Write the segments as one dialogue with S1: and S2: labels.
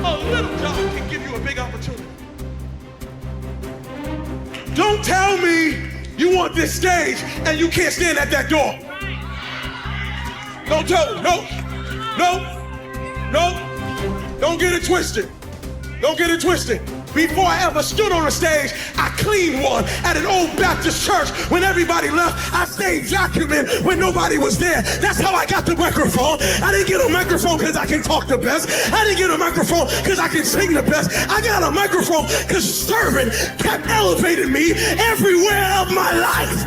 S1: A little job can give you a big opportunity. Don't tell me you want this stage and you can't stand at that door. Don't tell me, no. Don't get it twisted. Don't get it twisted. Before I ever stood on a stage, I cleaned one at an old Baptist church. When everybody left, I stayed vacuuming when nobody was there. That's how I got the microphone. I didn't get a microphone because I can talk the best. I didn't get a microphone because I can sing the best. I got a microphone because serving kept elevating me everywhere of my life.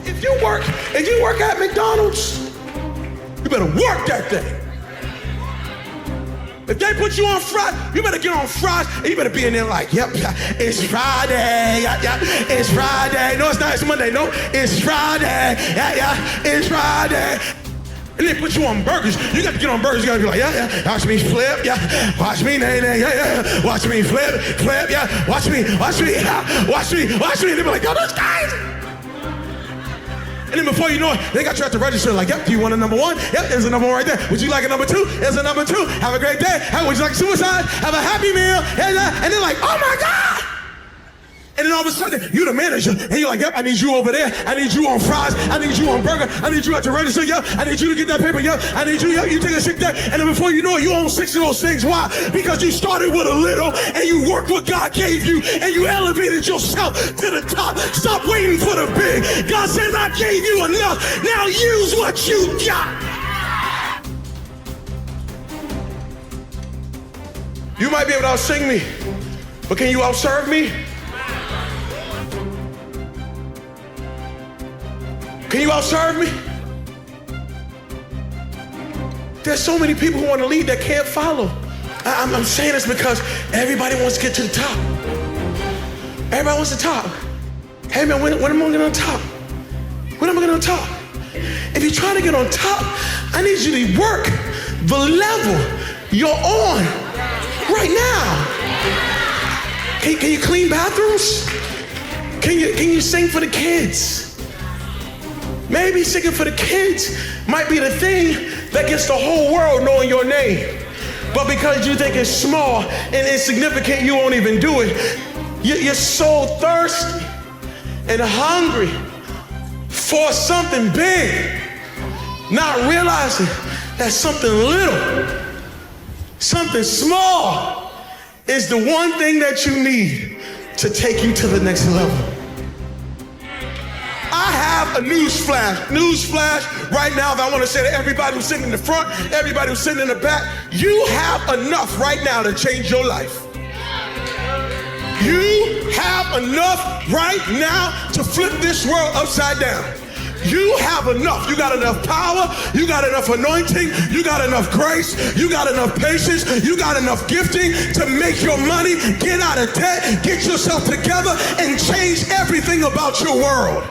S1: If you work at McDonald's, you better work that day. If they put you on Friday, you better get on Friday, and you better be in there like, yep, it's Friday, it's Friday. No, it's not, it's Monday, no, it's Friday, it's Friday. And they put you on burgers. You got to get on burgers. You got to be like, yeah, watch me flip, yeah, watch me, yeah, watch me flip, yeah, watch me, watch me. And they be like, yo, those guys. And then before you know it, they got you at the register like, yep, do you want a number one? Yep, there's a number one right there. Would you like a number two? There's a number two. Have a great day. Hey, would you like suicide? Have a happy meal. And they're like, oh my God. And then all of a sudden, you're the manager, and you're like, yep, I need you over there. I need you on fries. I need you on burger. I need you at the register, yep. I need you to get that paper, yep. I need you, yep, you take a sick day. And then before you know it, you own 6 of those things. Why? Because you started with a little, and you worked what God gave you, and you elevated yourself to the top. Stop waiting for the big. God says, I gave you enough. Now use what you got. You might be able to outsing me, but can you outserve me? Can you outserve me? There's so many people who want to lead that can't follow. I'm saying this because everybody wants to get to the top. Everybody wants the top. Hey man, when am I going to get on top? When am I going to get on top? If you're trying to get on top, I need you to work the level you're on right now. Can you clean bathrooms? Can you sing for the kids? Maybe singing for the kids might be the thing that gets the whole world knowing your name. But because you think it's small and insignificant, you won't even do it. You're so thirsty and hungry for something big, not realizing that something little, something small is the one thing that you need to take you to the next level. I have a news flash right now that I want to say to everybody who's sitting in the front, everybody who's sitting in the back, you have enough right now to change your life. You have enough right now to flip this world upside down. You have enough. You got enough power. You got enough anointing. You got enough grace. You got enough patience. You got enough gifting to make your money, get out of debt, get yourself together, and change everything about your world.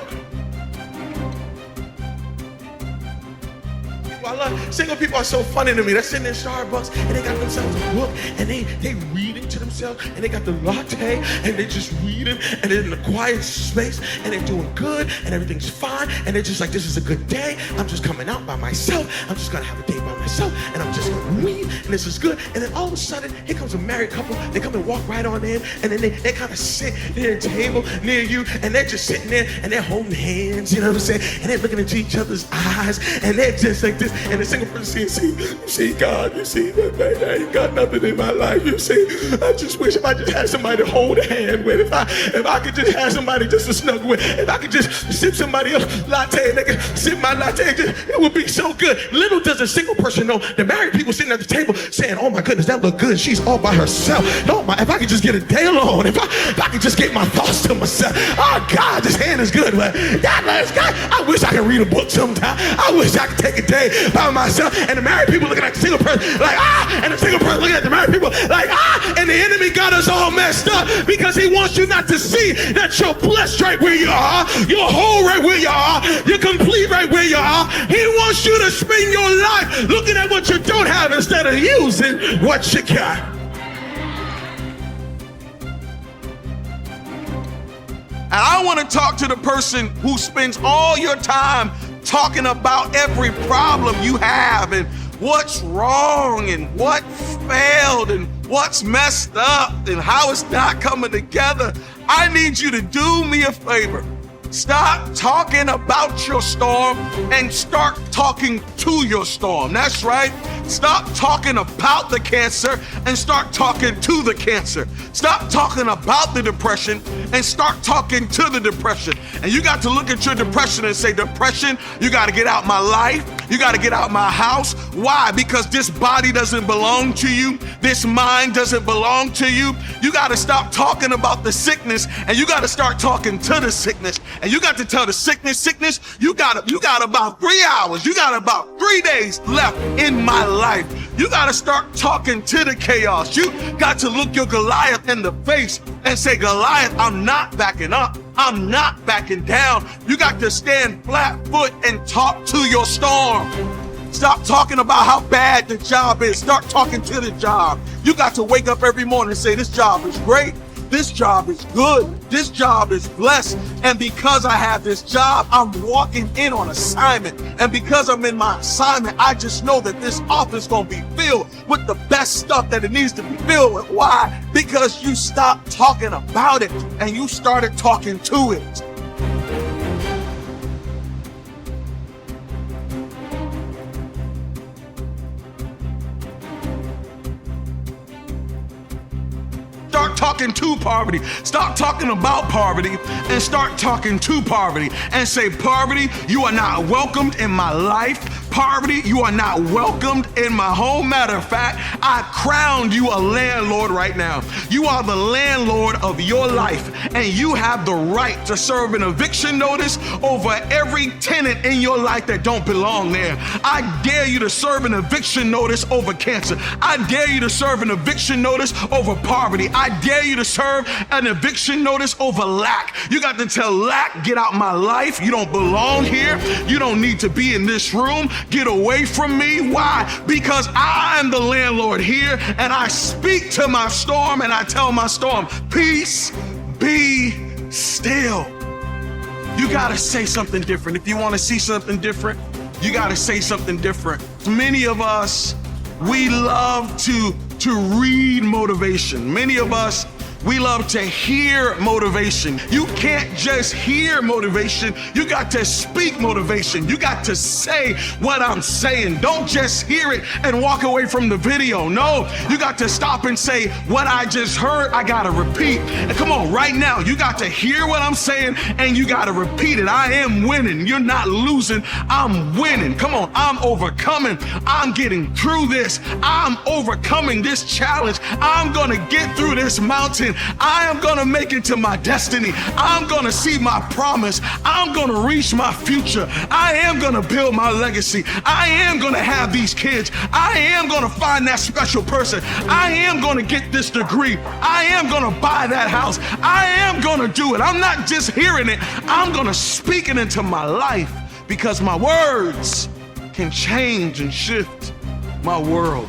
S1: I love single people are so funny to me. They're sitting in Starbucks and they got themselves a book and they reading to themselves and they got the latte and they just reading and they're in a quiet space and they're doing good and everything's fine and they're just like, this is a good day. I'm just coming out by myself. I'm just gonna have a day by myself and I'm just gonna read and this is good. And then all of a sudden, here comes a married couple. They come and walk right on in and then they kind of sit near a table near you and they're just sitting there and they're holding hands, you know what I'm saying? And they're looking into each other's eyes and they're just like this. And the single person see God, you see, I ain't got nothing in my life, you see. I just wish if I just had somebody to hold a hand with, if I could just have somebody just to snuggle with, if I could just sip somebody else's latte and they could sip my latte, it would be so good. Little does a single person know, the married people sitting at the table saying, oh my goodness, that look good. She's all by herself. No, if I could just get a day alone, if I could just get my thoughts to myself. Oh God, this hand is good. But I wish I could read a book sometime. I wish I could take a day by myself. And the married people looking at the single person like, and the single person looking at the married people like, and the enemy got us all messed up because he wants you not to see that you're blessed right where you are, you're whole right where you are, you're complete right where you are. He wants you to spend your life looking at what you don't have instead of using what you got. And I want to talk to the person who spends all your time
S2: talking about every problem you have and what's wrong and what failed and what's messed up and how it's not coming together. I need you to do me a favor. Stop talking about your storm and start talking to your storm. That's right. Stop talking about the cancer and start talking to the cancer. Stop talking about the depression and start talking to the depression. And you got to look at your depression and say, depression, you got to get out my life. You got to get out my house. Why? Because this body doesn't belong to you. This mind doesn't belong to you. You got to stop talking about the sickness and you got to start talking to the sickness. And you got to tell the sickness, you got about 3 hours. You got about 3 days left in my life. You got to start talking to the chaos. You got to look your Goliath in the face and say, Goliath, I'm not backing up. I'm not backing down. You got to stand flat foot and talk to your storm. Stop talking about how bad the job is. Start talking to the job. You got to wake up every morning and say, this job is great. This job is good. This job is blessed. And because I have this job, I'm walking in on assignment. And because I'm in my assignment, I just know that this office is going to be filled with the best stuff that it needs to be filled with. Why? Because you stopped talking about it and you started talking to it. Start talking to poverty. Stop talking about poverty and start talking to poverty and say, poverty, you are not welcomed in my life. Poverty, you are not welcomed in my home. Matter of fact, I crowned you a landlord right now. You are the landlord of your life and you have the right to serve an eviction notice over every tenant in your life that don't belong there. I dare you to serve an eviction notice over cancer. I dare you to serve an eviction notice over poverty. I dare you to serve an eviction notice over lack. You got to tell lack, get out my life. You don't belong here. You don't need to be in this room. Get away from me. Why? Because I'm the landlord here and I speak to my storm and I tell my storm, peace, be still. You got to say something different. If you want to see something different, you got to say something different. Many of us, we love to read motivation. Many of us, we love to hear motivation. You can't just hear motivation. You got to speak motivation. You got to say what I'm saying. Don't just hear it and walk away from the video. No, you got to stop and say, what I just heard, I got to repeat. And come on, right now, you got to hear what I'm saying and you got to repeat it. I am winning. You're not losing. I'm winning. Come on, I'm overcoming. I'm getting through this. I'm overcoming this challenge. I'm going to get through this mountain. I am going to make it to my destiny. I'm going to see my promise. I'm going to reach my future. I am going to build my legacy. I am going to have these kids. I am going to find that special person. I am going to get this degree. I am going to buy that house. I am going to do it. I'm not just hearing it. I'm going to speak it into my life because my words can change and shift my world.